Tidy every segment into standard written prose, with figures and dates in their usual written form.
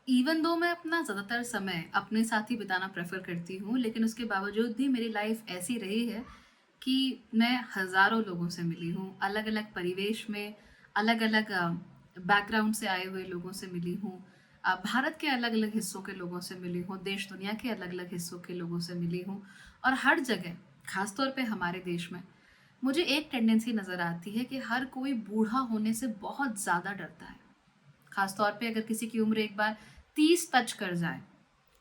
Even though मैं अपना ज़्यादातर समय अपने साथ ही बिताना प्रेफ़र करती हूँ, लेकिन उसके बावजूद भी मेरी लाइफ़ ऐसी रही है कि मैं हज़ारों लोगों से मिली हूँ, अलग-अलग परिवेश में, अलग-अलग बैकग्राउंड से आए हुए लोगों से मिली हूँ। भारत के अलग-अलग हिस्सों के लोगों से मिली हूँ, देश दुनिया के अलग-अलग हिस्सों के लोगों से मिली हूँ और हर जगह, ख़ास तौर पे हमारे देश में, मुझे एक टेंडेंसी नज़र आती है कि हर कोई बूढ़ा होने से बहुत ज़्यादा डरता है। खास तौर पे अगर किसी की उम्र एक बार 30 टच कर जाए,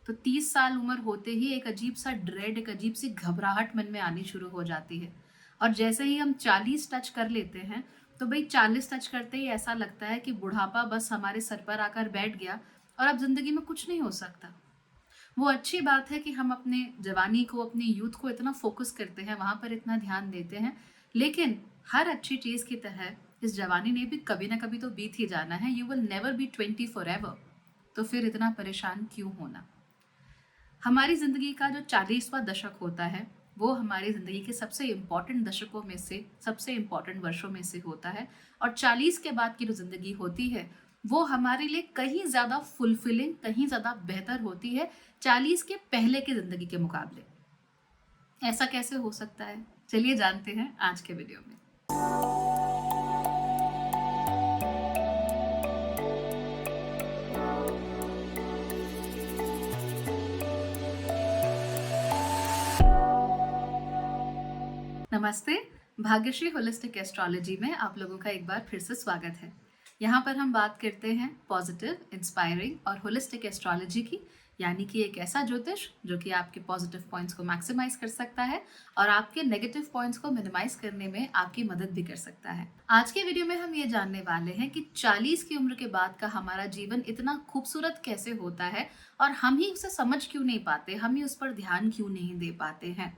तो 30 साल उम्र होते ही एक अजीब सा ड्रेड, एक अजीब सी घबराहट मन में आनी शुरू हो जाती है। और जैसे ही हम 40 टच कर लेते हैं, तो भाई 40 टच करते ही ऐसा लगता है कि बुढ़ापा बस हमारे सर पर आकर बैठ गया और अब ज़िंदगी में कुछ नहीं हो सकता। वो अच्छी बात है कि हम अपने जवानी को, अपनी यूथ को इतना फ़ोकस करते हैं, वहाँ पर इतना ध्यान देते हैं, लेकिन हर अच्छी चीज़ की तरह इस जवानी ने भी कभी ना कभी तो बीत ही जाना है। You will never be 20 forever. तो फिर इतना परेशान क्यों होना? हमारी ज़िंदगी का जो 40वां दशक होता है, वो हमारी ज़िंदगी के सबसे इम्पोर्टेंट दशकों में से, सबसे इम्पोर्टेंट वर्षों में से होता है और 40 के बाद की जो ज़िंदगी होती है, वो हमारे लिए कहीं ज़्यादा फुलफिलिंग, कहीं ज़्यादा बेहतर होती है 40 के पहले की ज़िंदगी के मुकाबले। ऐसा कैसे हो सकता है? चलिए जानते हैं आज के वीडियो में। नमस्ते। भाग्यश्री होलिस्टिक एस्ट्रोलॉजी में आप लोगों का एक बार फिर से स्वागत है। यहाँ पर हम बात करते हैं पॉजिटिव, इंस्पायरिंग और होलिस्टिक एस्ट्रोलॉजी की, यानी कि एक ऐसा ज्योतिष जो कि आपके पॉजिटिव पॉइंट्स को मैक्सिमाइज कर सकता है और आपके नेगेटिव पॉइंट्स को मिनिमाइज करने में आपकी मदद भी कर सकता है। आज के वीडियो में हम ये जानने वाले हैं कि 40 की उम्र के बाद का हमारा जीवन इतना खूबसूरत कैसे होता है और हम ही उसे समझ क्यों नहीं पाते, हम ही उस पर ध्यान क्यों नहीं दे पाते हैं।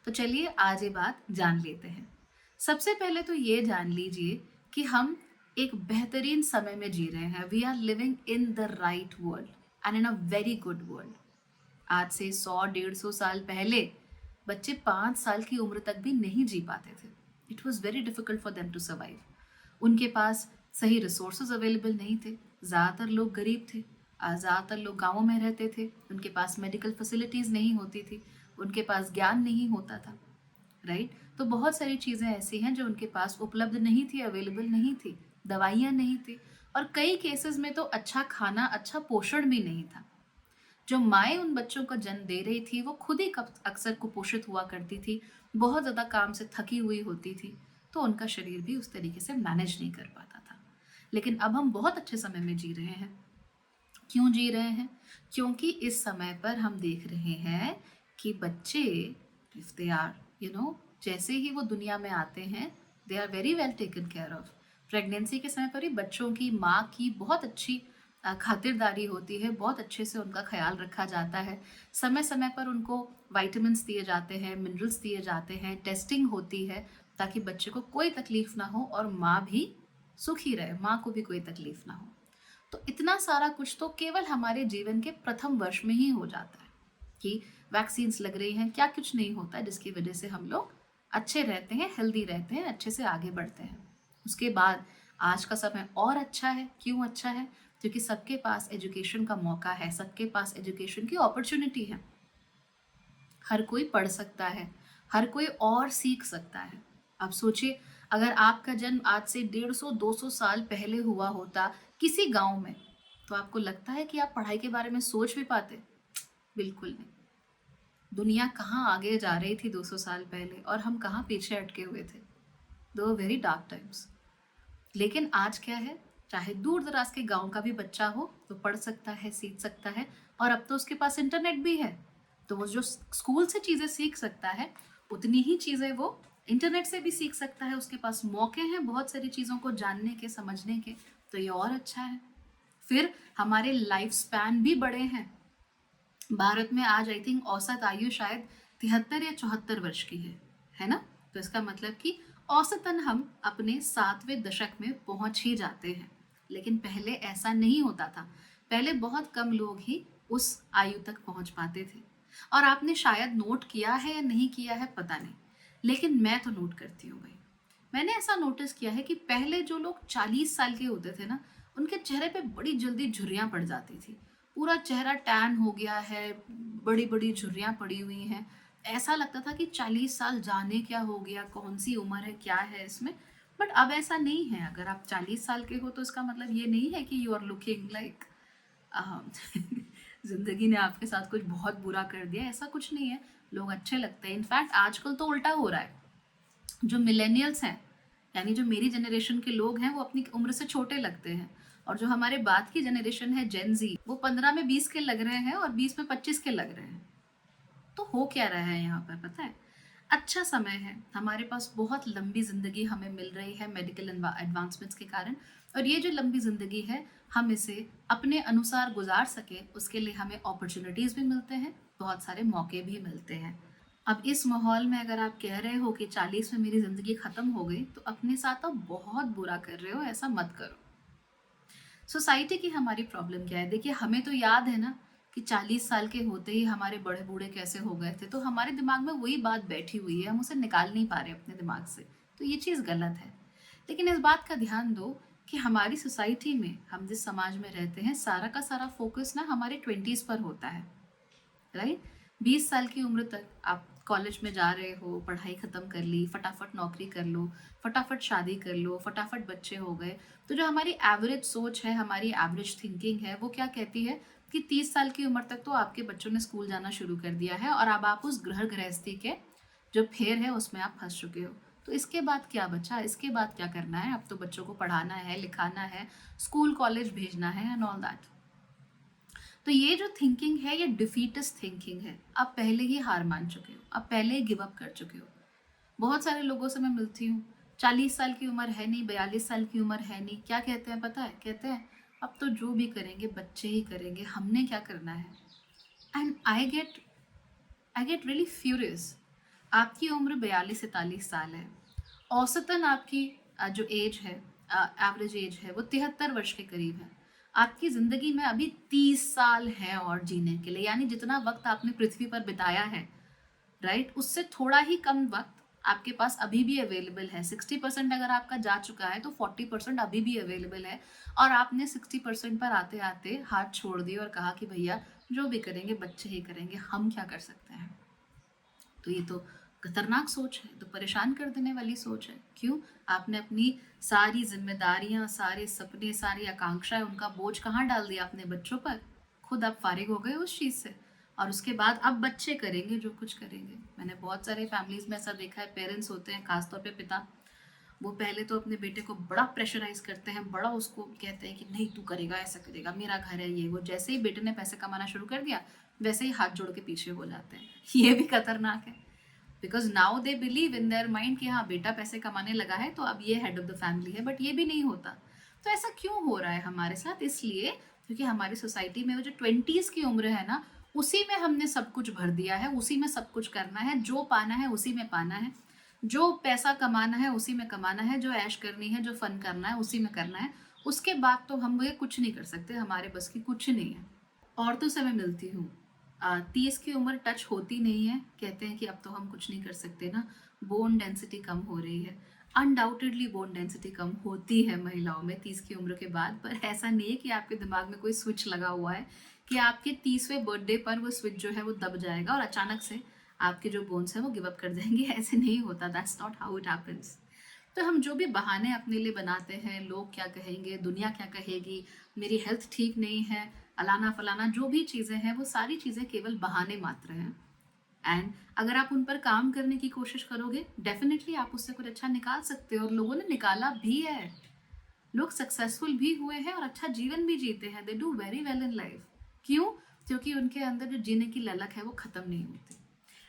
तो चलिए आज ये बात जान लेते हैं। सबसे पहले तो ये जान लीजिए कि हम एक बेहतरीन समय में जी रहे हैं। We are living in the right world and in a very good world. आज से 100-150 साल पहले बच्चे 5 साल की उम्र तक भी नहीं जी पाते थे। It was very difficult for them to survive. उनके पास सही रिसोर्सेज अवेलेबल नहीं थे। ज़्यादातर लोग गरीब थे। ज़्यादातर लोग गाँवों में रहते थे। उनके पास मेडिकल फैसिलिटीज़ नहीं होती थी। उनके पास ज्ञान नहीं होता था। राइट? तो बहुत सारी चीज़ें ऐसी हैं जो उनके पास उपलब्ध नहीं थी, अवेलेबल नहीं थी, दवाइयाँ नहीं थी और कई केसेस में तो अच्छा खाना, अच्छा पोषण भी नहीं था। जो माएँ उन बच्चों को जन्म दे रही थी, वो खुद ही अक्सर कुपोषित हुआ करती थी, बहुत ज़्यादा काम से थकी हुई होती थी, तो उनका शरीर भी उस तरीके से मैनेज नहीं कर पाता था। लेकिन अब हम बहुत अच्छे समय में जी रहे हैं। क्यों जी रहे हैं? क्योंकि इस समय पर हम देख रहे हैं कि बच्चे, इफ दे आर जैसे ही वो दुनिया में आते हैं, they are very well taken care of. Pregnancy के समय पर ही बच्चों की माँ की बहुत अच्छी खातिरदारी होती है, बहुत अच्छे से उनका ख्याल रखा जाता है। समय समय पर उनको वाइटामिन्स दिए जाते हैं, मिनरल्स दिए जाते हैं, टेस्टिंग होती है ताकि बच्चे को कोई तकलीफ ना हो और माँ भी सुखी रहे, माँ को भी कोई तकलीफ ना हो। तो इतना सारा कुछ तो केवल हमारे जीवन के प्रथम वर्ष में ही हो जाता है कि वैक्सीन्स लग रही हैं, क्या कुछ नहीं होता, जिसकी वजह से हम लोग अच्छे रहते हैं, हेल्दी रहते हैं, अच्छे से आगे बढ़ते हैं। उसके बाद आज का समय और अच्छा है। क्यों अच्छा है? क्योंकि सबके पास एजुकेशन का मौका है, सबके पास एजुकेशन की अपॉर्चुनिटी है। हर कोई पढ़ सकता है, हर कोई और सीख सकता है। अब सोचिए, अगर आपका जन्म आज से 150-200 साल पहले हुआ होता किसी गांव में, तो आपको लगता है कि आप पढ़ाई के बारे में सोच भी पाते? बिल्कुल नहीं। दुनिया कहाँ आगे जा रही थी 200 साल पहले और हम कहाँ पीछे अटके हुए थे। दो वेरी डार्क टाइम्स। लेकिन आज क्या है? चाहे दूर दराज के गांव का भी बच्चा हो तो पढ़ सकता है, सीख सकता है और अब तो उसके पास इंटरनेट भी है। तो वो जो स्कूल से चीज़ें सीख सकता है, उतनी ही चीज़ें वो इंटरनेट से भी सीख सकता है। उसके पास मौके हैं बहुत सारी चीज़ों को जानने के, समझने के। तो ये और अच्छा है। फिर हमारे लाइफ स्पैन भी बड़े हैं। भारत में आज आई थिंक औसत आयु शायद 73 या 74 वर्ष की है ना? तो इसका मतलब कि औसतन हम अपने 7वें दशक में पहुंच ही जाते हैं। लेकिन पहले ऐसा नहीं होता था। पहले बहुत कम लोग ही उस आयु तक पहुंच पाते थे। और आपने शायद नोट किया है या नहीं किया है पता नहीं, लेकिन मैं तो नोट करती हूँ भाई। मैंने ऐसा नोटिस किया है कि पहले जो लोग 40 साल के होते थे ना, उनके चेहरे पे बड़ी जल्दी झुर्रियाँ पड़ जाती थी। पूरा चेहरा टैन हो गया है, बड़ी बड़ी झुर्रियाँ पड़ी हुई हैं। ऐसा लगता था कि 40 साल जाने क्या हो गया, कौन सी उम्र है, क्या है इसमें। बट अब ऐसा नहीं है। अगर आप 40 साल के हो तो इसका मतलब ये नहीं है कि यू आर लुकिंग लाइक जिंदगी ने आपके साथ कुछ बहुत बुरा कर दिया, ऐसा कुछ नहीं है। लोग अच्छे लगते हैं। इनफैक्ट आजकल तो उल्टा हो रहा है। जो मिलेनियल्स हैं, यानी जो मेरी जनरेशन के लोग हैं, वो अपनी उम्र से छोटे लगते हैं। और जो हमारे बाद की जनरेशन है, जेन जी, वो 15 में 20 के लग रहे हैं और 20 में 25 के लग रहे हैं। तो हो क्या रहा है यहाँ पर पता है? अच्छा समय है, हमारे पास बहुत लंबी ज़िंदगी हमें मिल रही है मेडिकल एडवांसमेंट्स के कारण। और ये जो लंबी ज़िंदगी है, हम इसे अपने अनुसार गुजार सके, उसके लिए हमें अपॉर्चुनिटीज़ भी मिलते हैं, बहुत सारे मौके भी मिलते हैं। अब इस माहौल में अगर आप कह रहे हो कि 40 में मेरी ज़िंदगी ख़त्म हो गई, तो अपने साथ आप बहुत बुरा कर रहे हो, ऐसा मत करो। सोसाइटी की हमारी प्रॉब्लम क्या है? देखिए, हमें तो याद है ना कि 40 साल के होते ही हमारे बड़े बूढ़े कैसे हो गए थे, तो हमारे दिमाग में वही बात बैठी हुई है, हम उसे निकाल नहीं पा रहे अपने दिमाग से। तो ये चीज़ गलत है। लेकिन इस बात का ध्यान दो कि हमारी सोसाइटी में, हम जिस समाज में रहते हैं, सारा का सारा फोकस ना हमारे 20s पर होता है, राइट? 20 साल की उम्र तक आप कॉलेज में जा रहे हो, पढ़ाई ख़त्म कर ली, फटाफट नौकरी कर लो, फटाफट शादी कर लो, फटाफट बच्चे हो गए। तो जो हमारी एवरेज सोच है, हमारी एवरेज थिंकिंग है, वो क्या कहती है कि 30 साल की उम्र तक तो आपके बच्चों ने स्कूल जाना शुरू कर दिया है और अब आप उस गृह गृहस्थी के जो फेर है उसमें आप फंस चुके हो। तो इसके बाद क्या बचा? इसके बाद क्या करना है? अब तो बच्चों को पढ़ाना है, लिखाना है, स्कूल कॉलेज भेजना है एंड ऑल दैट। तो ये जो थिंकिंग है, ये डिफीटिस्ट थिंकिंग है। आप पहले ही हार मान चुके हो, आप पहले ही गिव अप कर चुके हो। बहुत सारे लोगों से मैं मिलती हूँ, 40 साल की उम्र है नहीं, 42 साल की उम्र है नहीं, क्या कहते हैं पता है? कहते हैं अब तो जो भी करेंगे बच्चे ही करेंगे, हमने क्या करना है। And I get really furious. आपकी उम्र 42 से 43 साल है। औसतन आपकी जो एज है, एवरेज एज है, वो 73 वर्ष के करीब है। आपकी ज़िंदगी में अभी 30 साल है और जीने के लिए, यानी जितना वक्त आपने पृथ्वी पर बिताया है, राइट, उससे थोड़ा ही कम वक्त आपके पास अभी भी अवेलेबल है। 60% अगर आपका जा चुका है तो 40% अभी भी अवेलेबल है। और आपने 60% पर आते आते हाथ छोड़ दिए और कहा कि भैया जो भी करेंगे बच्चे ही करेंगे, हम क्या कर सकते हैं। तो ये तो खतरनाक सोच है, तो परेशान कर देने वाली सोच है। क्यों? आपने अपनी सारी जिम्मेदारियां, सारे सपने, सारी आकांक्षाएं, उनका बोझ कहाँ डाल दिया? अपने बच्चों पर। खुद आप फारिग हो गए उस चीज़ से, और उसके बाद अब बच्चे करेंगे जो कुछ करेंगे। मैंने बहुत सारे फैमिलीज में ऐसा देखा है, पेरेंट्स होते हैं, खासतौर पे पिता, वो पहले तो अपने बेटे को बड़ा प्रेशराइज करते हैं, बड़ा उसको कहते हैं कि नहीं तू करेगा, ऐसा करेगा, मेरा घर है ये वो। जैसे ही बेटे ने पैसे कमाना शुरू कर दिया, वैसे ही हाथ जोड़ के पीछे हो जाते हैं। ये भी खतरनाक है, because now they believe in their mind कि हाँ बेटा पैसे कमाने लगा है तो अब ये हेड ऑफ द फैमिली है। बट ये भी नहीं होता। तो ऐसा क्यों हो रहा है हमारे साथ? इसलिए क्योंकि हमारी सोसाइटी में वो जो 20s की उम्र है ना, उसी में हमने सब कुछ भर दिया है, उसी में सब कुछ करना है, जो पाना है उसी में पाना है, जो पैसा कमाना है उसी में कमाना है, जो ऐश करनी है, जो फन करना है उसी में करना है। उसके बाद तो हम ये कुछ नहीं कर सकते, हमारे बस की कुछ नहीं है। औरतों से मैं मिलती हूँ, 30 की उम्र टच होती नहीं है, कहते हैं कि अब तो हम कुछ नहीं कर सकते ना, बोन डेंसिटी कम हो रही है। अनडाउटेडली बोन डेंसिटी कम होती है महिलाओं में 30 की उम्र के बाद, पर ऐसा नहीं है कि आपके दिमाग में कोई स्विच लगा हुआ है कि आपके 30वें बर्थडे पर वो स्विच जो है वो दब जाएगा और अचानक से आपके जो बोन्स हैं वो गिव अप कर देंगे। ऐसे नहीं होता, that's not how it happens. तो हम जो भी बहाने अपने लिए बनाते हैं, लोग क्या कहेंगे, दुनिया क्या कहेगी, मेरी हेल्थ ठीक नहीं है, अलाना फलाना, जो भी चीज़ें हैं वो सारी चीज़ें केवल बहाने मात्र हैं। एंड अगर आप उन पर काम करने की कोशिश करोगे, डेफिनेटली आप उससे कुछ अच्छा निकाल सकते हो, और लोगों ने निकाला भी है। लोग सक्सेसफुल भी हुए हैं और अच्छा जीवन भी जीते हैं, they do very well in life. क्यों? क्योंकि उनके अंदर जो जीने की ललक है वो ख़त्म नहीं होती।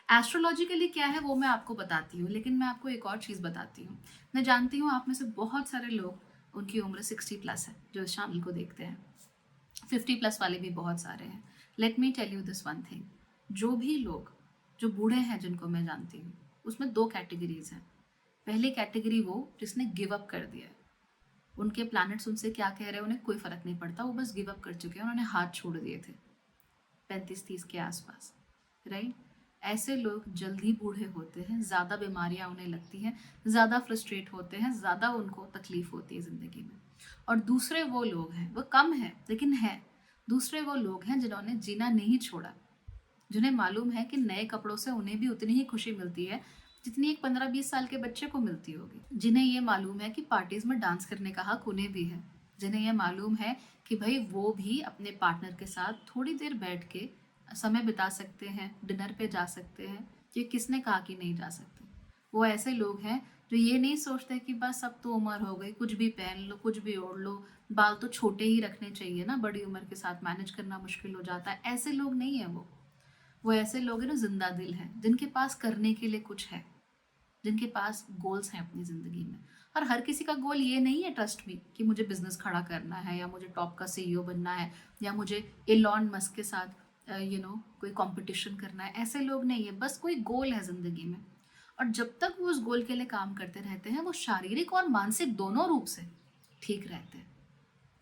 एस्ट्रोलॉजिकली क्या है वो मैं आपको बताती हूँ, लेकिन मैं आपको एक और चीज़ बताती हूँ। मैं जानती हूँ आप में से बहुत सारे लोग, उनकी उम्र 60+ है, जो इस चैनल को देखते हैं। 50+ वाले भी बहुत सारे हैं। Let me tell you this one thing, जो भी लोग जो बूढ़े हैं जिनको मैं जानती हूँ, उसमें 2 कैटेगरीज हैं। पहली कैटेगरी वो जिसने गिव अप कर दिया है, उनके प्लैनेट्स उनसे क्या कह रहे हैं उन्हें कोई फ़र्क नहीं पड़ता, वो बस गिव अप कर चुके हैं, उन्होंने हाथ छोड़ दिए थे 35-30 के आसपास, राइट। ऐसे लोग जल्दी बूढ़े होते हैं, ज़्यादा बीमारियां उन्हें लगती हैं, ज़्यादा फ्रस्ट्रेट होते हैं, ज़्यादा उनको तकलीफ होती है ज़िंदगी में। और दूसरे वो लोग हैं, वो कम है लेकिन है, दूसरे वो लोग हैं जिन्होंने जीना नहीं छोड़ा, जिन्हें मालूम है कि नए कपड़ों से उन्हें भी उतनी ही खुशी मिलती है जितनी एक 15-20 साल के बच्चे को मिलती होगी। जिन्हें ये मालूम है कि पार्टीज में डांस करने का हक उन्हें भी है। जिन्हें ये मालूम है कि भाई वो भी अपने पार्टनर के साथ थोड़ी देर बैठ के समय बिता सकते हैं, डिनर पे जा सकते हैं, कि किसने कहा कि नहीं जा सकते। वो ऐसे लोग हैं जो ये नहीं सोचते कि बस अब तो उम्र हो गई, कुछ भी पहन लो, कुछ भी ओढ़ लो, बाल तो छोटे ही रखने चाहिए ना, बड़ी उम्र के साथ मैनेज करना मुश्किल हो जाता है। ऐसे लोग नहीं है वो ऐसे लोग हैं जो जिंदा दिल हैं, जिनके पास करने के लिए कुछ है, जिनके पास गोल्स हैं अपनी ज़िंदगी में। और हर किसी का गोल ये नहीं है, ट्रस्ट मी, कि मुझे बिजनेस खड़ा करना है या मुझे टॉप का सीईओ बनना है या मुझे एलॉन मस्क के साथ कोई कंपटीशन करना है। ऐसे लोग नहीं है, बस कोई गोल है ज़िंदगी में। और जब तक वो उस गोल के लिए काम करते रहते हैं, वो शारीरिक और मानसिक दोनों रूप से ठीक रहते हैं,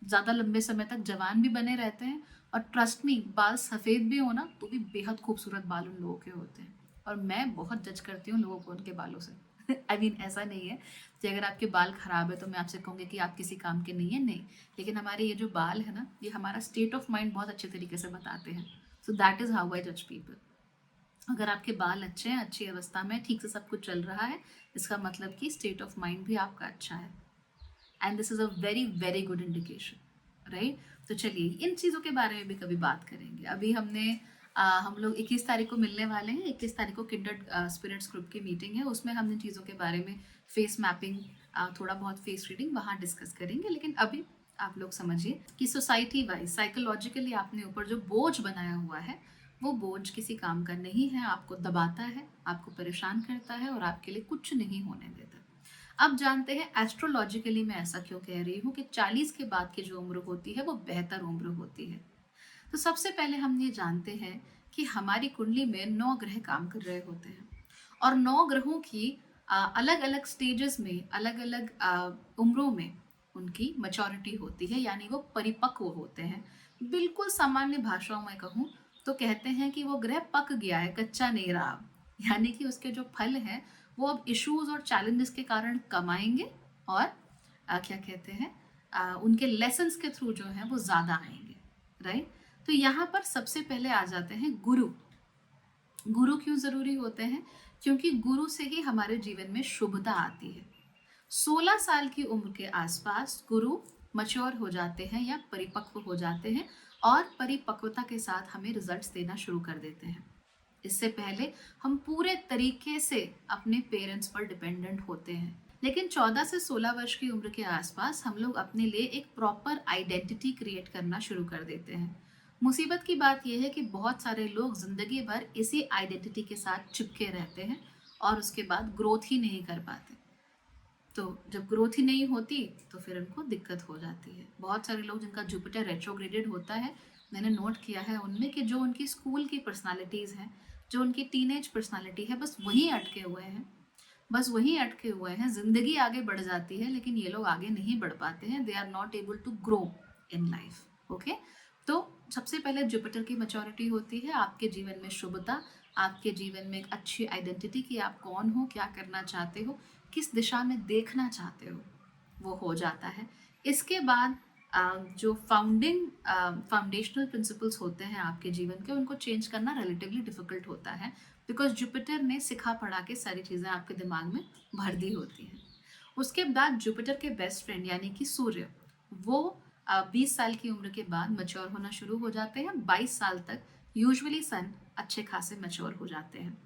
ज़्यादा लंबे समय तक जवान भी बने रहते हैं। और ट्रस्ट मी, बाल सफ़ेद भी हो ना तो भी बेहद खूबसूरत बाल उन लोगों के होते हैं। और मैं बहुत जज करती हूँ लोगों को उनके बालों से। आई मीन ऐसा नहीं है कि अगर आपके बाल खराब है तो मैं आपसे कहूँगी कि आप किसी काम के नहीं है, नहीं। लेकिन हमारे ये जो बाल है ना, ये हमारा स्टेट ऑफ माइंड बहुत अच्छे तरीके से बताते हैं। So that is how I जज पीपल। अगर आपके बाल अच्छे हैं, अच्छी अवस्था में, ठीक से सब कुछ चल रहा है, इसका मतलब कि स्टेट ऑफ माइंड भी आपका अच्छा है। And this is a very very good indication, right. तो चलिए इन चीज़ों के बारे में भी कभी बात करेंगे। अभी हम लोग 21 तारीख को मिलने वाले हैं। 21 तारीख को किंडर स्पिरिट्स ग्रुप की मीटिंग है, उसमें हम इन चीज़ों के बारे में फेस मैपिंग, थोड़ा बहुत फेस रीडिंग वहाँ डिस्कस करेंगे। लेकिन अभी आप लोग समझिए कि सोसाइटी वाइज साइकोलॉजिकली आपने ऊपर जो बोझ बनाया हुआ है, वो बोझ किसी काम का नहीं है, आपको दबाता है, आपको परेशान करता है और आपके लिए कुछ नहीं होने देता। अब जानते हैं एस्ट्रोलॉजिकली मैं ऐसा क्यों कह रही हूँ कि 40 के बाद की जो उम्र होती है वो बेहतर उम्र होती है। तो सबसे पहले हम ये जानते हैं कि हमारी कुंडली में 9 ग्रह काम कर रहे होते हैं और 9 ग्रहों की अलग अलग स्टेजेस में, अलग अलग उम्रों में उनकी मैच्योरिटी होती है, यानी वो परिपक्व होते हैं। बिल्कुल सामान्य भाषाओं में कहूँ तो कहते हैं कि वो ग्रह पक गया है, कच्चा नहीं रहा। यानी कि उसके जो फल हैं वो अब इश्यूज और चैलेंजेस के कारण कमाएंगे और क्या कहते हैं, उनके लेसन्स के थ्रू जो है वो ज़्यादा आएंगे, राइट। तो यहाँ पर सबसे पहले आ जाते हैं गुरु। गुरु क्यों ज़रूरी होते हैं? क्योंकि गुरु से ही हमारे जीवन में शुभता आती है। 16 साल की उम्र के आसपास गुरु मच्योर हो जाते हैं या परिपक्व हो जाते हैं और परिपक्वता के साथ हमें रिजल्ट्स देना शुरू कर देते हैं। इससे पहले हम पूरे तरीके से अपने पेरेंट्स पर डिपेंडेंट होते हैं। लेकिन 14 से 16 वर्ष की उम्र के आसपास हम लोग अपने लिए एक प्रॉपर आइडेंटिटी क्रिएट करना शुरू कर देते हैं। मुसीबत की बात यह है कि बहुत सारे लोग जिंदगी भर इसी आइडेंटिटी के साथ चिपके रहते हैं और उसके बाद ग्रोथ ही नहीं कर पाते। तो जब ग्रोथ ही नहीं होती तो फिर उनको दिक्कत हो जाती है। बहुत सारे लोग जिनका जुपिटर रेट्रोग्रेडेड होता है, मैंने नोट किया है उनमें कि जो उनकी स्कूल की पर्सनालिटीज़ हैं, जो उनकी टीनेज पर्सनालिटी है, बस वहीं अटके हुए हैं, बस वहीं अटके हुए हैं। ज़िंदगी आगे बढ़ जाती है लेकिन ये लोग आगे नहीं बढ़ पाते हैं। They are not able to grow in life. Okay, तो सबसे पहले जुपिटर की मैच्योरिटी होती है, आपके जीवन में शुभता, आपके जीवन में एक अच्छी आइडेंटिटी कि आप कौन हो, क्या करना चाहते हो, किस दिशा में देखना चाहते हो, वो हो जाता है। इसके बाद जो फाउंडेशनल प्रिंसिपल्स होते हैं आपके जीवन के, उनको चेंज करना रिलेटिवली डिफिकल्ट होता है, बिकॉज जुपिटर ने सिखा पढ़ा के सारी चीज़ें आपके दिमाग में भर दी होती हैं। उसके बाद जुपिटर के बेस्ट फ्रेंड यानी कि सूर्य, वो 20 साल की उम्र के बाद मैच्योर होना शुरू हो जाते हैं। 22 साल तक यूजुअली सन अच्छे खासे मैच्योर हो जाते हैं।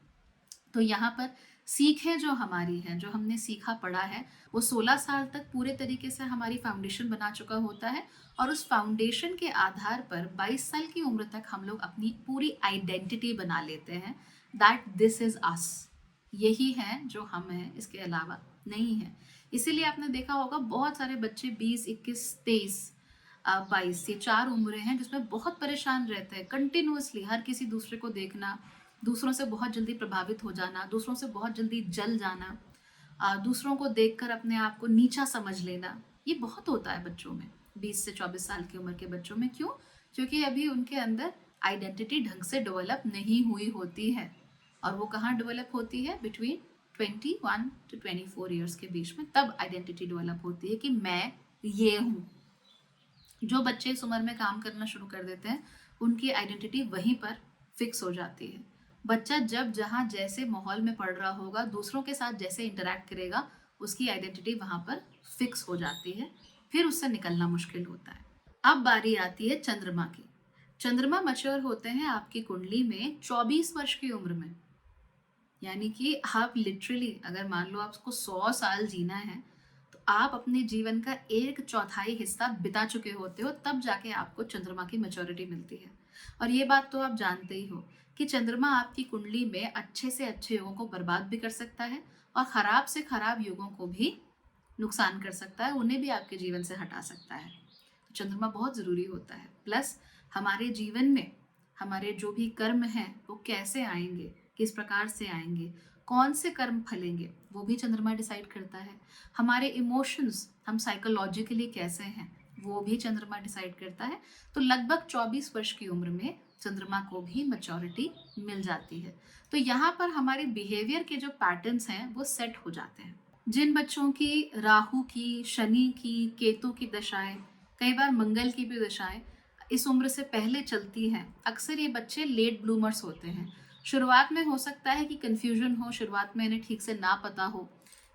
तो यहाँ पर सीखें जो हमारी हैं, जो हमने सीखा पढ़ा है, वो 16 साल तक पूरे तरीके से हमारी फाउंडेशन बना चुका होता है और उस फाउंडेशन के आधार पर 22 साल की उम्र तक हम लोग अपनी पूरी आइडेंटिटी बना लेते हैं, दैट दिस इज अस, यही है जो हम हैं, इसके अलावा नहीं है। इसीलिए आपने देखा होगा बहुत सारे बच्चे 20, 21, 23, 22, ये 4 उम्रें हैं जिसमें बहुत परेशान रहते हैं कंटिन्यूअसली। हर किसी दूसरे को देखना, दूसरों से बहुत जल्दी प्रभावित हो जाना, दूसरों से बहुत जल्दी जल जाना, दूसरों को देखकर अपने आप को नीचा समझ लेना, ये बहुत होता है बच्चों में, 20 से 24 साल की उम्र के बच्चों में। क्यों? क्योंकि अभी उनके अंदर आइडेंटिटी ढंग से डेवलप नहीं हुई होती है। और वो कहाँ डेवलप होती है? बिटवीन 21 to 24 ईयर्स के बीच में, तब आइडेंटिटी डेवलप होती है कि मैं ये हूँ। जो बच्चे इस उम्र में काम करना शुरू कर देते हैं उनकी आइडेंटिटी वहीं पर फिक्स हो जाती है। बच्चा जब जहाँ जैसे माहौल में पढ़ रहा होगा, दूसरों के साथ जैसे इंटरेक्ट करेगा, उसकी आइडेंटिटी वहाँ पर फिक्स हो जाती है, फिर उससे निकलना मुश्किल होता है। अब बारी आती है चंद्रमा की। चंद्रमा मैच्योर होते हैं आपकी कुंडली में 24 वर्ष की उम्र में। यानी कि आप लिटरली अगर मान लो आपको 100 साल जीना है, तो आप अपने जीवन का 1/4 हिस्सा बिता चुके होते हो, तब जाके आपको चंद्रमा की मैच्योरिटी मिलती है। और ये बात तो आप जानते ही हो कि चंद्रमा आपकी कुंडली में अच्छे से अच्छे युगों को बर्बाद भी कर सकता है और खराब से खराब युगों को भी नुकसान कर सकता है, उन्हें भी आपके जीवन से हटा सकता है। तो चंद्रमा बहुत ज़रूरी होता है। प्लस हमारे जीवन में हमारे जो भी कर्म हैं वो कैसे आएंगे, किस प्रकार से आएंगे, कौन से कर्म फलेंगे, वो भी चंद्रमा डिसाइड करता है। हमारे इमोशंस, हम साइकोलॉजिकली कैसे हैं, वो भी चंद्रमा डिसाइड करता है। तो लगभग 24 वर्ष की उम्र में चंद्रमा को भी मैच्योरिटी मिल जाती है। तो यहाँ पर हमारे बिहेवियर के जो पैटर्न्स हैं वो सेट हो जाते हैं। जिन बच्चों की राहु की, शनि की, केतु की दशाएं, कई बार मंगल की भी दशाएं इस उम्र से पहले चलती हैं, अक्सर ये बच्चे लेट ब्लूमर्स होते हैं। शुरुआत में हो सकता है कि कन्फ्यूजन हो, शुरुआत में इन्हें ठीक से ना पता हो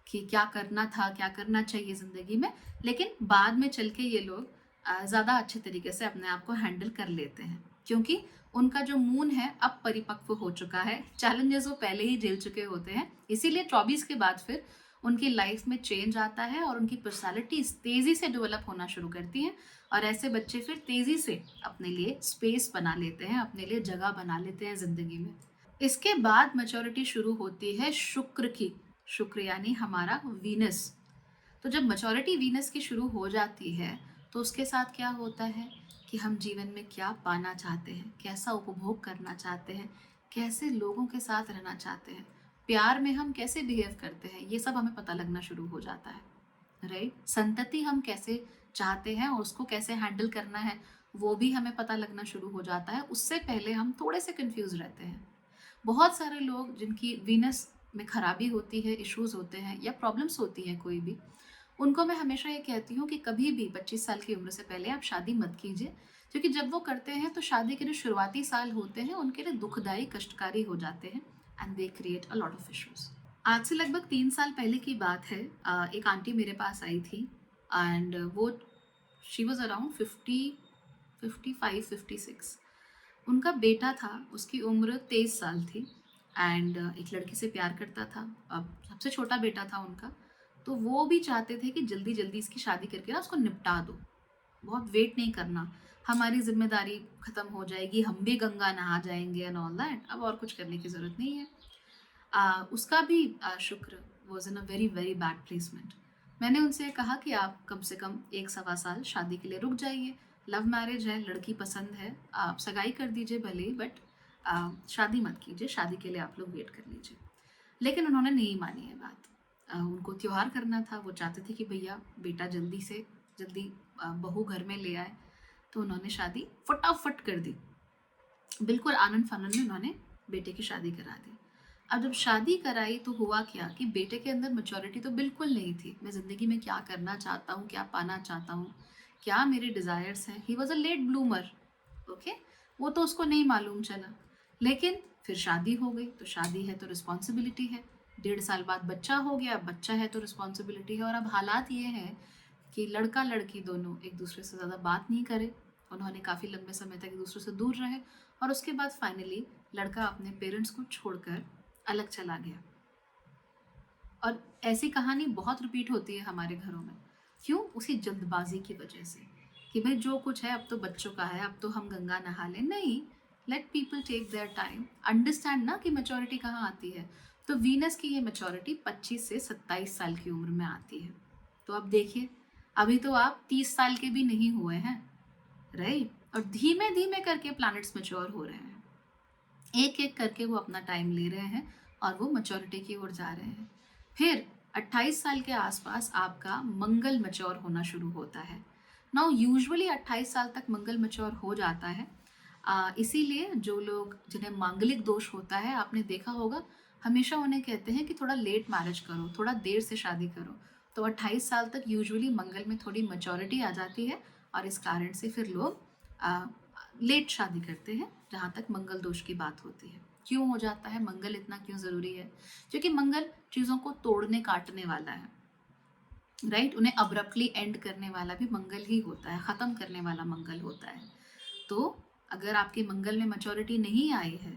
कि क्या करना था, क्या करना चाहिए ज़िंदगी में, लेकिन बाद में चल के ये लोग ज़्यादा अच्छे तरीके से अपने आप को हैंडल कर लेते हैं, क्योंकि उनका जो मून है अब परिपक्व हो चुका है, चैलेंजेस वो पहले ही झेल चुके होते हैं। इसीलिए 24 के बाद फिर उनकी लाइफ में चेंज आता है और उनकी पर्सनालिटी तेज़ी से डेवलप होना शुरू करती है। और ऐसे बच्चे फिर तेज़ी से अपने लिए स्पेस बना लेते हैं, अपने लिए जगह बना लेते हैं ज़िंदगी में। इसके बाद मैच्योरिटी शुरू होती है शुक्र की। शुक्र यानी हमारा वीनस। तो जब मैच्योरिटी वीनस की शुरू हो जाती है, तो उसके साथ क्या होता है कि हम जीवन में क्या पाना चाहते हैं, कैसा उपभोग करना चाहते हैं, कैसे लोगों के साथ रहना चाहते हैं, प्यार में हम कैसे बिहेव करते हैं, ये सब हमें पता लगना शुरू हो जाता है। राइट, संतति हम कैसे चाहते हैं और उसको कैसे हैंडल करना है, वो भी हमें पता लगना शुरू हो जाता है। उससे पहले हम थोड़े से कंफ्यूज रहते हैं। बहुत सारे लोग जिनकी वीनस में खराबी होती है, इश्यूज होते हैं या प्रॉब्लम्स होती हैं कोई भी, उनको मैं हमेशा ये कहती हूँ कि कभी भी 25 साल की उम्र से पहले आप शादी मत कीजिए, क्योंकि जब वो करते हैं तो शादी के जो शुरुआती साल होते हैं उनके लिए दुखदायी, कष्टकारी हो जाते हैं and they create a lot of issues. आज से लगभग 3 साल पहले की बात है। एक आंटी मेरे पास आई थी एंड वो शी वॉज अराउंड 55 56। उनका बेटा था, उसकी उम्र 23 साल थी एंड एक लड़की से प्यार करता था। अब सबसे छोटा बेटा था उनका, तो वो भी चाहते थे कि जल्दी जल्दी इसकी शादी करके ना उसको निपटा दो, बहुत वेट नहीं करना, हमारी जिम्मेदारी ख़त्म हो जाएगी, हम भी गंगा नहा जाएंगे एंड ऑल दैट, अब और कुछ करने की ज़रूरत नहीं है। उसका भी शुक्र was in a very very bad placement. मैंने उनसे कहा कि आप कम से कम 1 सवा साल शादी के लिए रुक जाइए, लव मैरिज है, लड़की पसंद है, आप सगाई कर दीजिए भले ही, बट शादी मत कीजिए, शादी के लिए आप लोग वेट कर लीजिए। लेकिन उन्होंने नहीं मानी है बात। उनको त्योहार करना था, वो चाहते थे कि भैया बेटा जल्दी से जल्दी बहू घर में ले आए, तो उन्होंने शादी फटाफट कर दी। बिल्कुल आनंद फानंद में उन्होंने बेटे की शादी करा दी। अब जब शादी कराई तो हुआ क्या कि बेटे के अंदर मैच्योरिटी तो बिल्कुल नहीं थी। मैं ज़िंदगी में क्या करना चाहता हूँ, क्या पाना चाहता हूँ, क्या मेरे डिज़ायर्स हैं। He was a late bloomer. Okay, वो तो उसको नहीं मालूम चला। लेकिन फिर शादी हो गई, तो शादी है तो रिस्पॉन्सिबिलिटी है। 1.5 साल बाद बच्चा हो गया, बच्चा है तो रिस्पॉन्सिबिलिटी है। और अब हालात ये हैं कि लड़का लड़की दोनों एक दूसरे से ज़्यादा बात नहीं करे। उन्होंने काफ़ी लंबे समय तक एक दूसरे से दूर रहे और उसके बाद फाइनली लड़का अपने पेरेंट्स को छोड़कर अलग चला गया। और ऐसी कहानी बहुत रिपीट होती है हमारे घरों में। क्यों? उसी जल्दबाजी की वजह से कि भाई जो कुछ है अब तो बच्चों का है, अब तो हम गंगा नहा लें। नहीं, let people take their time, understand ना कि मैच्योरिटी कहाँ आती है। तो वीनस की ये मैच्योरिटी 25 से 27 साल की उम्र में आती है। तो अब देखिए, अभी तो आप 30 साल के भी नहीं हुए हैं, राइट? और धीमे धीमे करके प्लैनेट्स मैच्योर हो रहे हैं, एक एक करके वो अपना टाइम ले रहे हैं और वो मैच्योरिटी की ओर जा रहे हैं। फिर 28 साल के आसपास आपका मंगल मैच्योर होना शुरू होता है। नाउ यूजुअली 28 साल तक मंगल मैच्योर हो जाता है। इसीलिए जो लोग जिन्हें मांगलिक दोष होता है, आपने देखा होगा, हमेशा उन्हें कहते हैं कि थोड़ा लेट मैरिज करो, थोड़ा देर से शादी करो। तो 28 साल तक यूजुअली मंगल में थोड़ी मैच्योरिटी आ जाती है और इस कारण से फिर लोग लेट शादी करते हैं जहाँ तक मंगल दोष की बात होती है। क्यों हो जाता है, मंगल इतना क्यों ज़रूरी है? क्योंकि मंगल चीज़ों को तोड़ने काटने वाला है, राइट? उन्हें अब्रप्टली एंड करने वाला भी मंगल ही होता है, ख़त्म करने वाला मंगल होता है। तो अगर आपके मंगल में मैच्योरिटी नहीं आई है,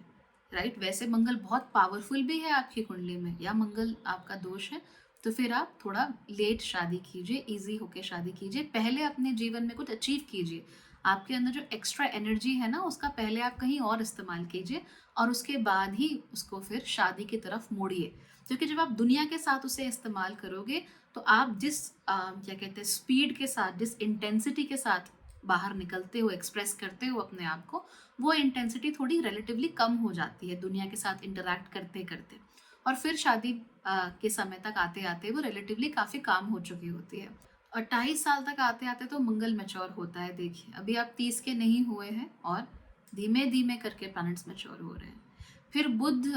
राइट, वैसे मंगल बहुत पावरफुल भी है आपकी कुंडली में, या मंगल आपका दोष है, तो फिर आप थोड़ा लेट शादी कीजिए, इजी होके शादी कीजिए, पहले अपने जीवन में कुछ अचीव कीजिए। आपके अंदर जो एक्स्ट्रा एनर्जी है ना, उसका पहले आप कहीं और इस्तेमाल कीजिए और उसके बाद ही उसको फिर शादी की तरफ मोड़िए। क्योंकि जब आप दुनिया के साथ उसे इस्तेमाल करोगे तो आप जिस क्या कहते हैं स्पीड के साथ, जिस इंटेंसिटी के साथ बाहर निकलते हो, एक्सप्रेस करते हो अपने आप को, वो इंटेंसिटी थोड़ी रिलेटिवली कम हो जाती है दुनिया के साथ इंटरैक्ट करते करते, और फिर शादी के समय तक आते आते वो रिलेटिवली काफ़ी काम हो चुकी होती है। 28 साल तक आते आते तो मंगल मैच्योर होता है। देखिए अभी आप 30 के नहीं हुए हैं और धीमे धीमे करके प्लैनेट्स मैच्योर हो रहे हैं। फिर बुध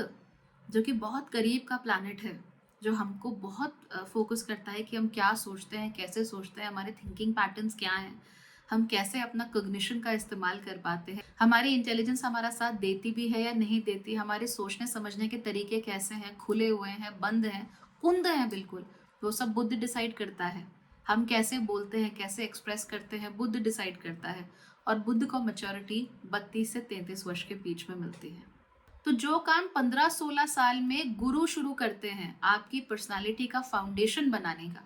जो कि बहुत करीब का प्लैनेट है, जो हमको बहुत फोकस करता है कि हम क्या सोचते हैं, कैसे सोचते हैं, हमारे थिंकिंग पैटर्न्स क्या हैं, हम कैसे अपना कॉग्निशन का इस्तेमाल कर पाते हैं, हमारी इंटेलिजेंस हमारा साथ देती भी है या नहीं देती, हमारे सोचने समझने के तरीके कैसे हैं, खुले हुए हैं, बंद हैं, कुंद हैं, बिल्कुल वो सब बुद्ध डिसाइड करता है। हम कैसे बोलते हैं, कैसे एक्सप्रेस करते हैं, बुद्ध डिसाइड करता है। और बुद्ध को मैच्योरिटी 32 से 33 वर्ष के बीच में मिलती है। तो जो काम 15-16 साल में गुरु शुरू करते हैं आपकी पर्सनालिटी का फाउंडेशन बनाने का,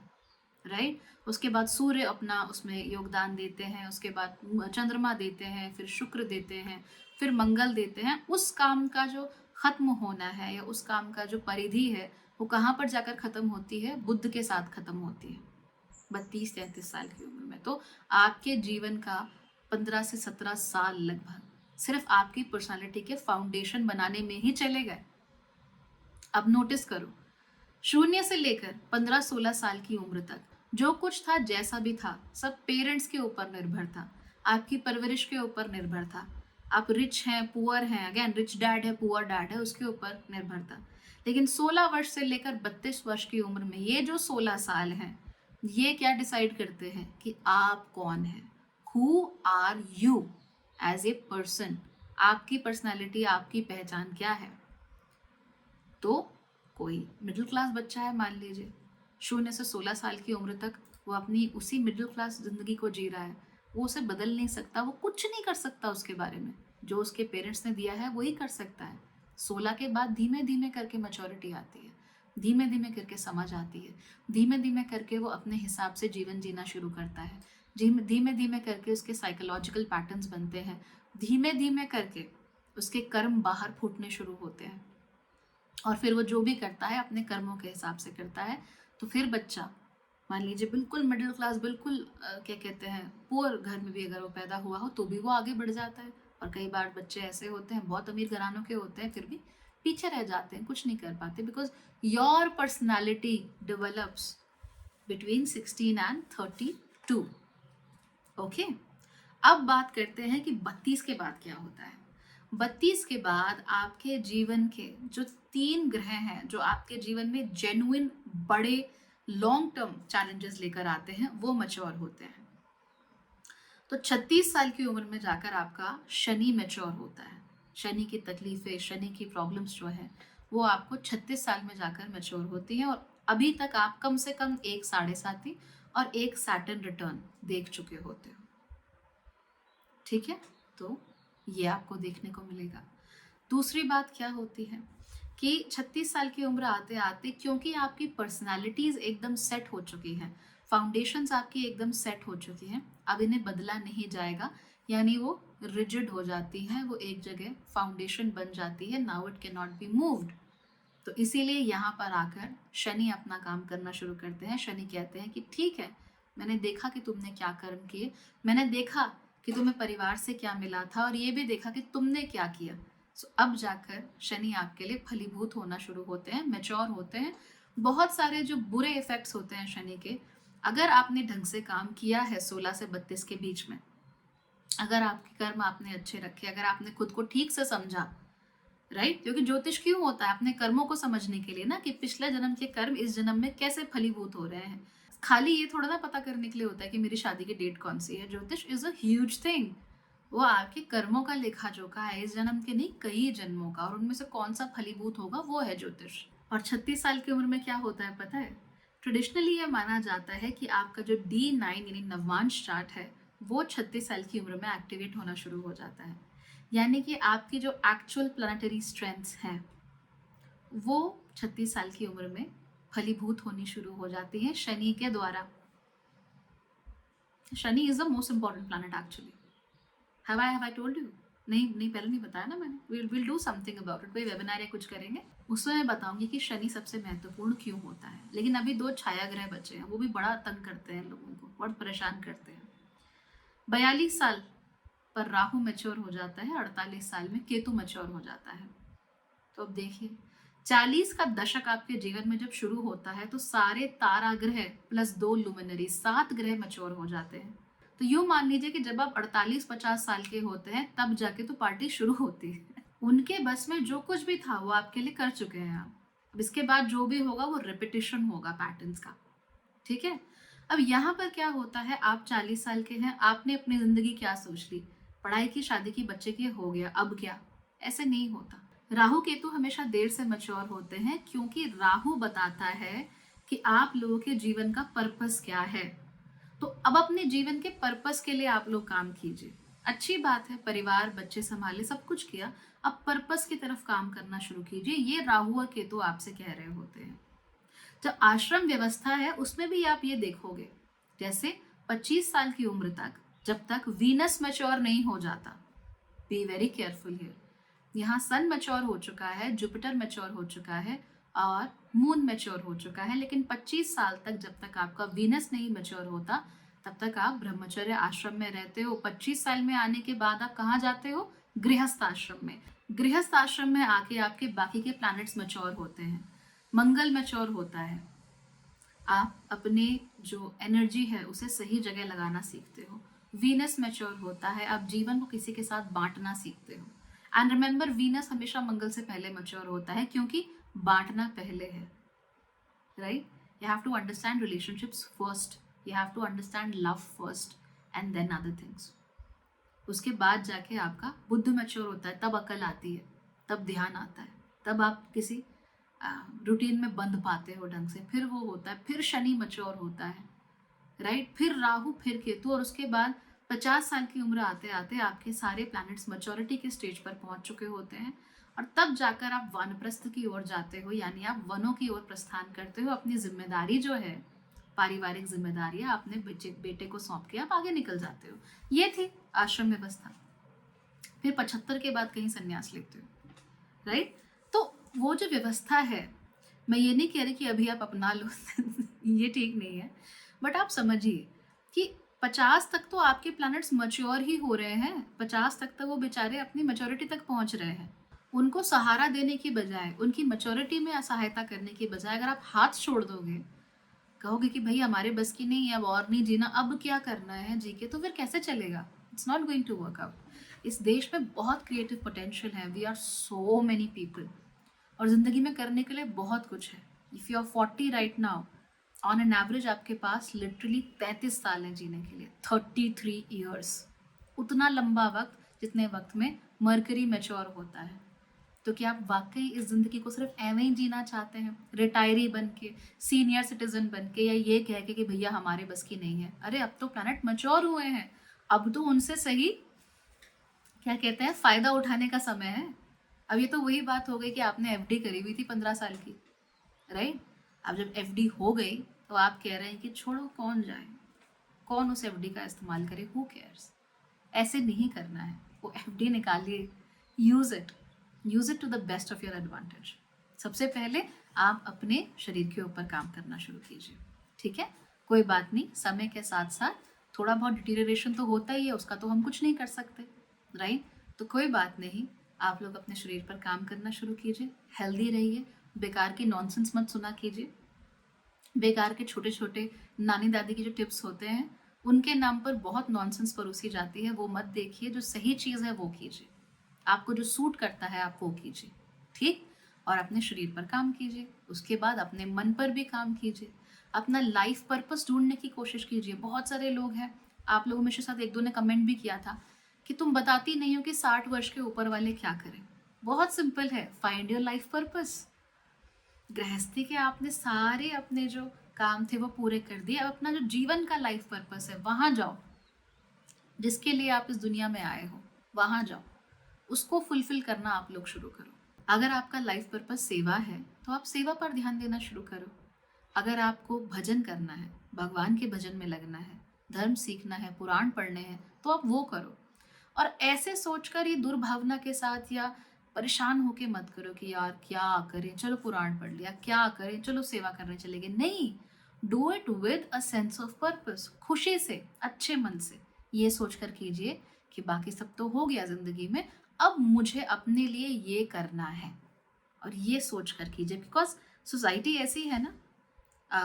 राइट, उसके बाद सूर्य अपना उसमें योगदान देते हैं, उसके बाद चंद्रमा देते हैं, फिर शुक्र देते हैं, फिर मंगल देते हैं, उस काम का जो खत्म होना है या उस काम का जो परिधि है वो कहाँ पर जाकर खत्म होती है? बुद्ध के साथ खत्म होती है 32-33 साल की उम्र में। तो आपके जीवन का 15 से 17 साल लगभग सिर्फ आपकी पर्सनालिटी के फाउंडेशन बनाने में ही चले गए। अब नोटिस करो, 0 से लेकर 15-16 साल की उम्र तक जो कुछ था, जैसा भी था, सब पेरेंट्स के ऊपर निर्भर था, आपकी परवरिश के ऊपर निर्भर था। आप रिच हैं, पुअर हैं, अगेन रिच डैड है, पुअर डैड है, उसके ऊपर निर्भर था। लेकिन 16 वर्ष से लेकर 32 वर्ष की उम्र में ये जो 16 साल हैं, ये क्या डिसाइड करते हैं कि आप कौन हैं, who are you as a person, आपकी पर्सनैलिटी, आपकी पहचान क्या है। तो कोई मिडिल क्लास बच्चा है, मान लीजिए 0 से 16 साल की उम्र तक वो अपनी उसी मिडिल क्लास ज़िंदगी को जी रहा है, वो उसे बदल नहीं सकता, वो कुछ नहीं कर सकता उसके बारे में, जो उसके पेरेंट्स ने दिया है वही कर सकता है। 16 के बाद धीमे धीमे करके मैच्योरिटी आती है, धीमे धीमे करके समझ आती है, धीमे धीमे करके वो अपने हिसाब से जीवन जीना शुरू करता है, धीमे धीमे करके उसके साइकोलॉजिकल पैटर्न्स बनते हैं, धीमे धीमे करके उसके कर्म बाहर फूटने शुरू होते हैं, और फिर वो जो भी करता है अपने कर्मों के हिसाब से करता है। तो फिर बच्चा मान लीजिए बिल्कुल मिडिल क्लास, बिल्कुल क्या कहते हैं पुअर घर में भी अगर वो पैदा हुआ हो तो भी वो आगे बढ़ जाता है। और कई बार बच्चे ऐसे होते हैं, बहुत अमीर घरानों के होते हैं, फिर भी पीछे रह जाते हैं, कुछ नहीं कर पाते, because your personality develops between 16 and 32। Okay, अब बात करते हैं कि 32 के बाद क्या होता है। 32 के बाद आपके जीवन के जो 3 ग्रह हैं, जो आपके जीवन में जेन्युइन बड़े लॉन्ग टर्म चैलेंजेस लेकर आते हैं, वो मैच्योर होते हैं। तो 36 साल की उम्र में जाकर आपका शनि मैच्योर होता है। शनि की तकलीफें, शनि की प्रॉब्लम्स जो है वो आपको 36 साल में जाकर मैच्योर होती हैं, और अभी तक आप कम से कम 1 साढ़े और 1 सैटर्न रिटर्न देख चुके होते हो। ठीक है, तो ये आपको देखने को मिलेगा। दूसरी बात क्या होती है कि 36 साल की उम्र आते आते, क्योंकि आपकी पर्सनालिटीज़ एकदम सेट हो चुकी हैं, फाउंडेशंस आपकी एकदम सेट हो चुकी हैं, अब इन्हें बदला नहीं जाएगा, यानी वो रिजिड हो जाती हैं, वो एक जगह फाउंडेशन बन जाती है, now it can not be moved. तो इसीलिए यहाँ पर आकर शनि अपना काम करना शुरू करते हैं। शनि कहते हैं कि ठीक है, मैंने देखा कि तुमने क्या कर्म किए, मैंने देखा कि तुम्हें परिवार से क्या मिला था, और ये भी देखा कि तुमने क्या किया। सो अब जाकर शनि आपके लिए फलीभूत होना शुरू होते हैं, मैच्योर होते हैं। बहुत सारे जो बुरे इफेक्ट्स होते हैं शनि के, अगर आपने ढंग से काम किया है 16 से 32 के बीच में, अगर आपके कर्म आपने अच्छे रखे, अगर आपने खुद को ठीक से समझा, राइट, क्योंकि ज्योतिष क्यों होता है? अपने कर्मों को समझने के लिए ना, कि पिछले जन्म के कर्म इस जन्म में कैसे फलीभूत हो रहे हैं। खाली ये थोड़ा ना पता करने के लिए होता है कि मेरी शादी की डेट कौन सी है। ज्योतिष इज अ ह्यूज थिंग। वो आपके कर्मों का लेखा जोखा है, इस जन्म के नहीं कई जन्मों का, और उनमें से कौन सा फलीभूत होगा वो है ज्योतिष। और 36 साल की उम्र में क्या होता है पता है? ट्रेडिशनली ये माना जाता है कि आपका जो D9 यानी नवांश चार्ट है वो 36 साल की उम्र में एक्टिवेट होना शुरू हो जाता है। यानी कि आपकी जो एक्चुअल प्लानिटरी स्ट्रेंथ्स हैं वो 36 साल की उम्र में फलीभूत होनी शुरू हो जाती है शनि के द्वारा। Shani is the most important planet actually. Have I told you? नहीं पहले नहीं बताया ना मैंने। Will do something about it, कोई वेबिनार या कुछ करेंगे उसमें मैं बताऊंगी कि शनि सबसे महत्वपूर्ण क्यों होता है। लेकिन अभी 2 छाया ग्रह बचे हैं, वो भी बड़ा तंग करते हैं लोगों को, बहुत परेशान करते हैं। 42 साल पर राहु मैच्योर हो जाता है, 48 साल में केतु मैच्योर हो जाता है। तो अब देखिए 40 का दशक आपके जीवन में जब शुरू होता है तो सारे तारा ग्रह प्लस 2 लुमिनरी 7 ग्रह मैच्योर हो जाते हैं। तो यूं मान लीजिए कि जब आप 48-50 साल के होते हैं तब जाके तो पार्टी शुरू होती है। उनके बस में जो कुछ भी था वो आपके लिए कर चुके हैं आप। अब इसके बाद जो भी होगा वो रिपीटिशन होगा पैटर्न्स का, ठीक है। अब यहाँ पर क्या होता है, आप 40 साल के हैं, आपने अपनी जिंदगी क्या सोच ली, पढ़ाई की, शादी की, बच्चे की, हो गया, अब क्या? ऐसे नहीं होता। राहु केतु हमेशा देर से मैच्योर होते हैं क्योंकि राहु बताता है कि आप लोगों के जीवन का पर्पस क्या है। तो अब अपने जीवन के पर्पस के लिए आप लोग काम कीजिए। अच्छी बात है, परिवार, बच्चे संभाले, सब कुछ किया, अब पर्पस की तरफ काम करना शुरू कीजिए। ये राहु और केतु आपसे कह रहे होते हैं। जो आश्रम व्यवस्था है उसमें भी आप ये देखोगे, जैसे 25 साल की उम्र तक जब तक वीनस मैच्योर नहीं हो जाता, बी वेरी केयरफुल हियर। यहाँ सन मैच्योर हो चुका है, जुपिटर मैच्योर हो चुका है और मून मैच्योर हो चुका है, लेकिन 25 साल तक जब तक आपका वीनस नहीं मैच्योर होता तब तक आप ब्रह्मचर्य आश्रम में रहते हो। 25 साल में आने के बाद आप कहाँ जाते हो? गृहस्थ आश्रम में। गृहस्थ आश्रम में आके आपके बाकी के प्लैनेट्स मैच्योर होते हैं, मंगल मैच्योर होता है, आप अपने जो एनर्जी है उसे सही जगह लगाना सीखते हो। वीनस मैच्योर होता है, आप जीवन को किसी के साथ बांटना सीखते हो। एंड रिमेंबर, वीनस हमेशा मंगल से पहले मैच्योर होता है क्योंकि बांटना पहले है, right? You have to understand relationships first, you have to understand love first and then other things. उसके बाद जाके आपका बुद्ध मैच्योर होता है, तब अकल आती है, तब ध्यान आता है, तब आप किसी रूटीन में बंध पाते हो ढंग से। फिर वो होता है, फिर शनि मैच्योर होता है, राइट? फिर राहु, फिर केतु, और उसके बाद 50 साल की उम्र आते आते आपके सारे प्लैनेट्स मैच्योरिटी के स्टेज पर पहुंच चुके होते हैं, और तब जाकर आप वानप्रस्थ की ओर जाते हो, यानी आप वनों की ओर प्रस्थान करते हो। अपनी जिम्मेदारी जो है, पारिवारिक जिम्मेदारी आपने बेटे को सौंप के आप आगे निकल जाते हो। ये थी आश्रम व्यवस्था। फिर 75 के बाद कहीं संन्यास लेते हो, राइट? तो वो जो व्यवस्था है, मैं ये नहीं कह रही कि अभी आप अपना लो ये ठीक नहीं है, बट आप समझिए कि 50 तक तो आपके प्लैनेट्स मैच्योर ही हो रहे हैं। 50 तक तो वो बेचारे अपनी मैच्योरिटी तक पहुंच रहे हैं। उनको सहारा देने की बजाय, उनकी मैच्योरिटी में असहायता करने की बजाय अगर आप हाथ छोड़ दोगे, कहोगे कि भाई हमारे बस की नहीं है, अब और नहीं जीना, अब क्या करना है जी के, तो फिर कैसे चलेगा? It's not going to work out. इस देश में बहुत क्रिएटिव पोटेंशियल है, we are so many people, और ज़िंदगी में करने के लिए बहुत कुछ है। If you are 40 right now, on an average आपके पास लिटरली 33 साल हैं जीने के लिए, 33 ईयर्स। उतना लंबा वक्त जितने वक्त में मरकरी मैच्योर होता है। तो क्या आप वाकई इस ज़िंदगी को सिर्फ एवं ही जीना चाहते हैं, रिटायरी बन के, सीनियर सिटीजन बन के, या ये कह के कि भैया हमारे बस की नहीं है? अरे अब तो प्लैनेट मैच्योर हुए हैं, अब तो उनसे सही क्या कहते हैं फ़ायदा उठाने का समय है। अब ये तो वही बात हो गई कि आपने एफडी करी हुई थी 15 साल की, राइट? अब जब एफडी हो गई तो आप कह रहे हैं कि छोड़ो, कौन जाए, कौन उस एफडी का इस्तेमाल करे, हु केयर्स। ऐसे नहीं करना है। वो एफडी निकालिए, use it to the best of your advantage. सबसे पहले आप अपने शरीर के ऊपर काम करना शुरू कीजिए, ठीक है? कोई बात नहीं, समय के साथ साथ थोड़ा बहुत डिटीरियरेशन तो होता ही है, उसका तो हम कुछ नहीं कर सकते, राइट? तो कोई बात नहीं, आप लोग अपने शरीर पर काम करना शुरू कीजिए, हेल्दी रहिए, बेकार की नॉनसेंस मत सुना कीजिए। बेकार के छोटे छोटे नानी दादी के जो टिप्स होते हैं उनके नाम पर बहुत नॉनसेंस परोसी जाती है, वो मत देखिए। जो सही चीज़ है वो कीजिए, आपको जो सूट करता है आप वो कीजिए, ठीक? और अपने शरीर पर काम कीजिए, उसके बाद अपने मन पर भी काम कीजिए। अपना लाइफ पर्पस ढूंढने की कोशिश कीजिए। बहुत सारे लोग हैं, आप लोगों में से साथ एक दो ने कमेंट भी किया था कि तुम बताती नहीं हो कि 60 वर्ष के ऊपर वाले क्या करें। बहुत सिंपल है, फाइंड योर लाइफ पर्पस। गृहस्थी के आपने सारे अपने जो काम थे वो पूरे कर दिए, अब अपना जो जीवन का लाइफ पर्पस है वहां जाओ, जिसके लिए आप इस दुनिया में आए हो वहां जाओ, उसको फुलफिल करना आप लोग शुरू करो। अगर आपका लाइफ पर्पस सेवा है तो आप सेवा पर ध्यान देना शुरू करो। अगर आपको भजन करना है, भगवान के भजन में लगना है, धर्म सीखना है, पुराण पढ़ने हैं, तो आप वो करो। और ऐसे सोचकर ये दुर्भावना के साथ या परेशान होके मत करो कि यार क्या करें, चलो पुराण पढ़ लिया, क्या करें, चलो सेवा करने चले गए। नहीं, do it with a sense of purpose, खुशी से, अच्छे मन से। ये सोचकर कीजिए कि बाकी सब तो हो गया जिंदगी में, अब मुझे अपने लिए ये करना है। और ये सोचकर कीजिए, बिकॉज सोसाइटी ऐसी है ना,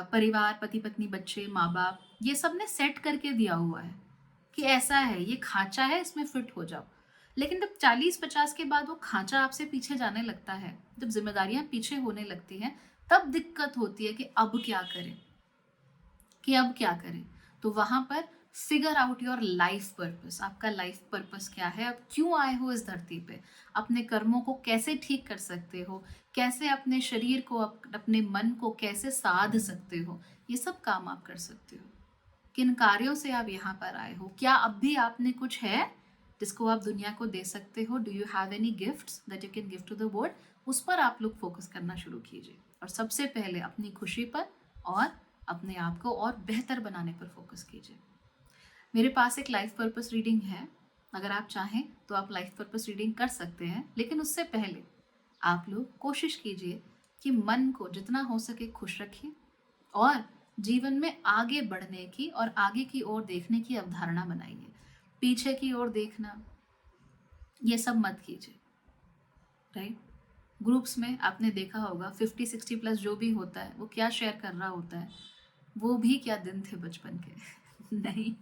परिवार, पति पत्नी, बच्चे, माँ बाप, ये सब ने सेट करके दिया हुआ है कि ऐसा है, ये खांचा है, इसमें फिट हो जाओ। लेकिन जब 40-50 के बाद वो खांचा आपसे पीछे जाने लगता है, जब जिम्मेदारियां पीछे होने लगती हैं, तब दिक्कत होती है कि अब क्या करें, तो वहां पर figure out your life purpose. आपका लाइफ पर्पस क्या है, आप क्यों आए हो इस धरती पे, अपने कर्मों को कैसे ठीक कर सकते हो, कैसे अपने शरीर को, अपने मन को कैसे साध सकते हो, ये सब काम आप कर सकते हो। किन कार्यों से आप यहाँ पर आए हो, क्या अब भी आपने कुछ है जिसको आप दुनिया को दे सकते हो। Do you have any gifts that you can give to the world. उस पर आप लोग फोकस करना शुरू कीजिए, और सबसे पहले अपनी खुशी पर और अपने आप को और बेहतर बनाने पर फोकस कीजिए। मेरे पास एक लाइफ पर्पस रीडिंग है, अगर आप चाहें तो आप लाइफ पर्पस रीडिंग कर सकते हैं, लेकिन उससे पहले आप लोग कोशिश कीजिए कि मन को जितना हो सके खुश रखिए, और जीवन में आगे बढ़ने की और आगे की ओर देखने की अवधारणा बनाइए। पीछे की ओर देखना, ये सब मत कीजिए। राइट, ग्रुप्स में आपने देखा होगा 50-60 प्लस जो भी होता है वो क्या शेयर कर रहा होता है, वो भी क्या दिन थे बचपन के नहीं,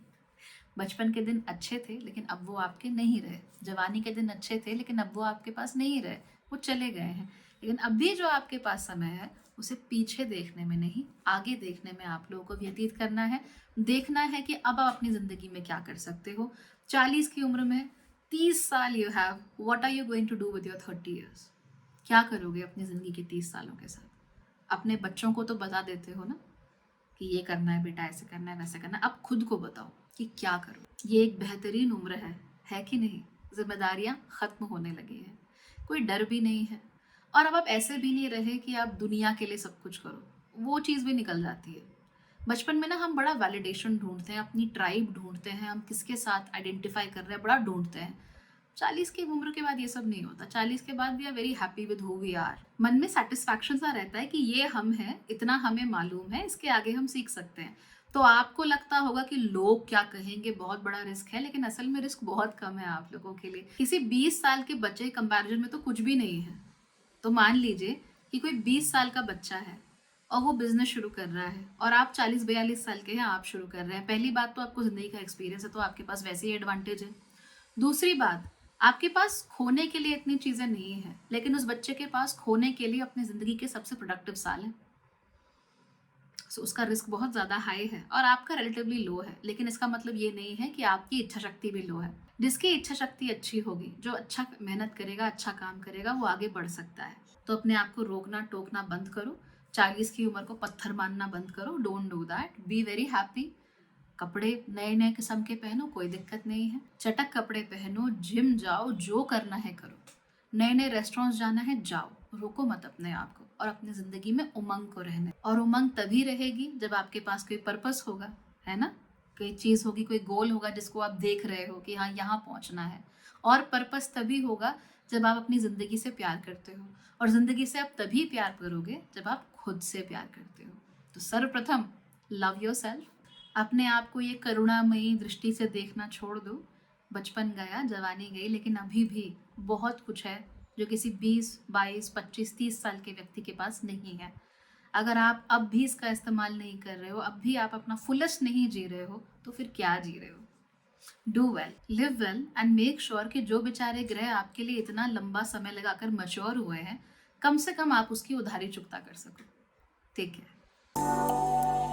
बचपन के दिन अच्छे थे लेकिन अब वो आपके नहीं रहे। जवानी के दिन अच्छे थे लेकिन अब वो आपके पास नहीं रहे, वो चले गए हैं। लेकिन अभी जो आपके पास समय है उसे पीछे देखने में नहीं, आगे देखने में आप लोगों को व्यतीत करना है। देखना है कि अब आप अपनी ज़िंदगी में क्या कर सकते हो। 40 की उम्र में 30 साल you have, what are you going to do with your 30 years. क्या करोगे अपनी ज़िंदगी के 30 सालों के साथ। अपने बच्चों को तो बता देते हो ना कि ये करना है बेटा, ऐसे करना है, वैसे करना है। अब खुद को बताओ कि क्या करो। ये एक बेहतरीन उम्र है कि नहीं। जिम्मेदारियां खत्म होने लगी हैं, कोई डर भी नहीं है, और अब आप ऐसे भी नहीं रहे कि आप दुनिया के लिए सब कुछ करो, वो चीज़ भी निकल जाती है। बचपन में ना हम बड़ा वैलिडेशन ढूंढते हैं, अपनी ट्राइब ढूंढते हैं, हम किसके साथ आइडेंटिफाई कर रहे हैं बड़ा ढूंढते हैं। 40 की उम्र के बाद ये सब नहीं होता। 40 के बाद we are very happy with who we are. मन में सेटिस्फैक्शन सा रहता है कि ये हम हैं, इतना हमें मालूम है, इसके आगे हम सीख सकते हैं। तो आपको लगता होगा कि लोग क्या कहेंगे, बहुत बड़ा रिस्क है, लेकिन असल में रिस्क बहुत कम है आप लोगों के लिए। किसी 20 साल के बच्चे के कंपैरिजन में तो कुछ भी नहीं है। तो मान लीजिए कि कोई 20 साल का बच्चा है और वो बिजनेस शुरू कर रहा है, और आप 40-42 साल के हैं, आप शुरू कर रहे हैं। पहली बात तो आपको जिंदगी का एक्सपीरियंस है, तो आपके पास वैसे ही एडवांटेज है। दूसरी बात, आपके पास खोने के लिए इतनी चीजें नहीं है, लेकिन उस बच्चे के पास खोने के लिए अपनी जिंदगी के सबसे प्रोडक्टिव साल है। सो उसका रिस्क बहुत ज़्यादा हाई है और आपका रिलेटिवली लो है। लेकिन इसका मतलब ये नहीं है कि आपकी इच्छा शक्ति भी लो है। जिसकी इच्छा शक्ति अच्छी होगी, जो अच्छा मेहनत करेगा, अच्छा काम करेगा, वो आगे बढ़ सकता है। तो अपने आप को रोकना टोकना बंद करो। 40 की उम्र को पत्थर मानना बंद करो। Don't do that. Be very happy. कपड़े नए नए किस्म के पहनो, कोई दिक्कत नहीं है। चटक कपड़े पहनो, जिम जाओ, जो करना है करो। नए नए रेस्टोरेंट्स जाना है, जाओ, रोको मत अपने आप को, और अपनी जिंदगी में उमंग को रहने। और उमंग तभी रहेगी जब आपके पास कोई पर्पस होगा, है ना। कोई चीज़ होगी, कोई गोल होगा जिसको आप देख रहे हो कि हाँ यहाँ पहुँचना है। और पर्पस तभी होगा जब आप अपनी ज़िंदगी से प्यार करते हो, और ज़िंदगी से आप तभी प्यार करोगे जब आप खुद से प्यार करते हो। तो सर्वप्रथम लव योर सेल्फ। अपने आप को ये करुणामयी दृष्टि से देखना छोड़ दो। बचपन गया, जवानी गई, लेकिन अभी भी बहुत कुछ है जो किसी 20, 22, 25, 30 साल के व्यक्ति के पास नहीं है। अगर आप अब भी इसका इस्तेमाल नहीं कर रहे हो, अब भी आप अपना फुलेस्ट नहीं जी रहे हो, तो फिर क्या जी रहे हो। Do well, live well, and make sure कि जो बेचारे ग्रह आपके लिए इतना लंबा समय लगाकर मैच्योर हुए हैं, कम से कम आप उसकी उधारी चुकता कर सको। Take care.